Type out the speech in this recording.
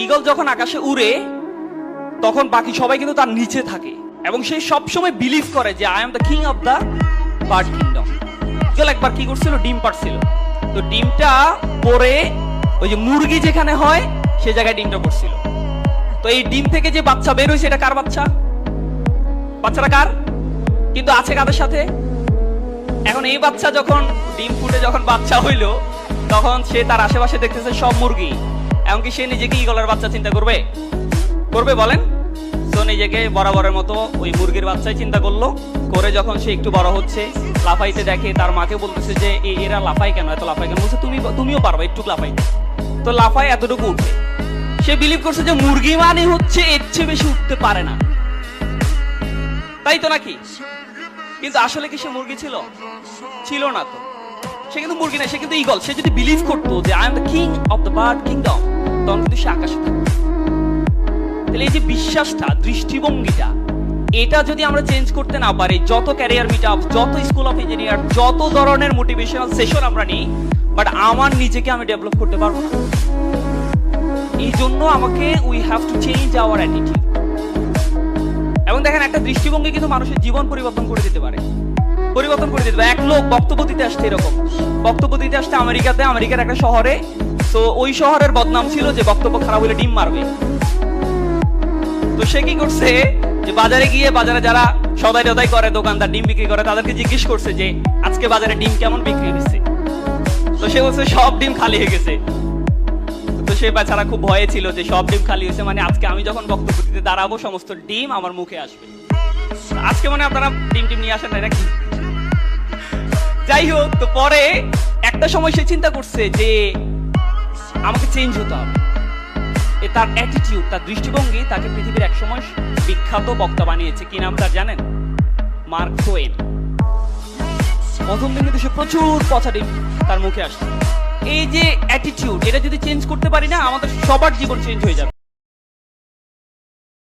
Eagle যখন আকাশে উড়ে তখন বাকি সবাই কিন্তু তার নিচে থাকে এবং সে সবসময় বিলিভ করে যে I am the king of the bird kingdom. Eagle একবার কি করছিল, ডিম পাড়ছিল। তো ডিমটা পরে ওই যে মুরগি যেখানে হয় সে জায়গায় ডিমটা পড়ছিল। তো এই ডিম থেকে যে বাচ্চা বের হয়েছে এটা কার বাচ্চা? বাচ্চাটা কার? কিন্তু আছে কাদের সাথে? এখন এই বাচ্চা যখন ডিম ফুটে যখন বাচ্চা হইলো তখন সে তার আশেপাশে দেখতেছে সব মুরগি। এমনকি সে নিজেকে ঈগলের বাচ্চা চিন্তা করবে? করবে বলেন? তো নিজেকে বরাবরের মতো ওই মুরগির বাচ্চাই চিন্তা করলো। করে যখন সে একটু বড় হচ্ছে, লাফাইতে দেখে, তার মাকে বলতেছে যে এরা লাফাই কেন, এত লাফাই কেন? বলছে তুমিও পারবে একটু লাফাইতে। তো লাফায় এতটুকু উঠে। সে বিলিভ করছে যে মুরগি মানে হচ্ছে এর চেয়ে বেশি উঠতে পারে না, তাই তো নাকি? কিন্তু আসলে কি সে মুরগি ছিল? ছিল না। তো সে কিন্তু মুরগি না, সে কিন্তু ঈগল। সে যদি বিলিভ করতো যে I am the king of the bird kingdom, তখন কিন্তু সে আকাশে থাকতো। তাহলে এই যে বিশ্বাসটা, দৃষ্টিভঙ্গিটা, এটা যদি আমরা চেঞ্জ করতে না পারি, যত ক্যারিয়ার মিট আপ, যত স্কুল অফ ইঞ্জিনিয়ার, যত ধরনের মোটিভেশনাল সেশন আমরা নিই, বাট আমার নিজেকে আমি ডেভেলপ করতে পারবো না। এই জন্য আমাকে we have to change our attitude. এবং দেখেন, একটা দৃষ্টিভঙ্গি কিন্তু মানুষের জীবন পরিবর্তন করে দিতে পারে, পরিবর্তন করে দিতে পারে। এক লোক বক্তব্য দিতে আসছে, এরকম বক্তব্য দিতে আসছে আমেরিকার একটা শহরে। তো ওই শহরের বদনাম ছিল যে বক্তব্য খারাপ হলে ডিম মারবে। তো সে কি করছে, যে বাজারে গিয়ে, বাজারে যারা সদাই টদাই করে, দোকানদার ডিম বিক্রি করে, তাদেরকে জিজ্ঞেস করছে যে আজকে বাজারে ডিম কেমন বিক্রি হচ্ছে। তো সে বলছে সব ডিম খালি হয়ে গেছে। তো সে বেচারা খুব ভয়ে ছিল যে সব ডিম খালি হয়েছে মানে আজকে আমি যখন বক্তব্য দিতে দাঁড়াবো সমস্ত ডিম আমার মুখে আসবে। আজকে মানে আপনারা ডিম টিম নিয়ে আসেন না নাকি? যাই হোক, তো পরে একটা সময় সে চিন্তা করছে যে আমাকে চেঞ্জ হতে হবে। তার অ্যাটিটিউড, তার দৃষ্টিভঙ্গি তাকে পৃথিবীর এক সময় বিখ্যাত বক্তা বানিয়েছে। কি নাম তার জানেন? Mark two one. প্রথম দিন কিন্তু সে প্রচুর পচা ডিম তার মুখে আসছে। এই যে অ্যাটিটিউড, এটা যদি চেঞ্জ করতে পারি না, আমাদের সবার জীবন চেঞ্জ হয়ে যাবে।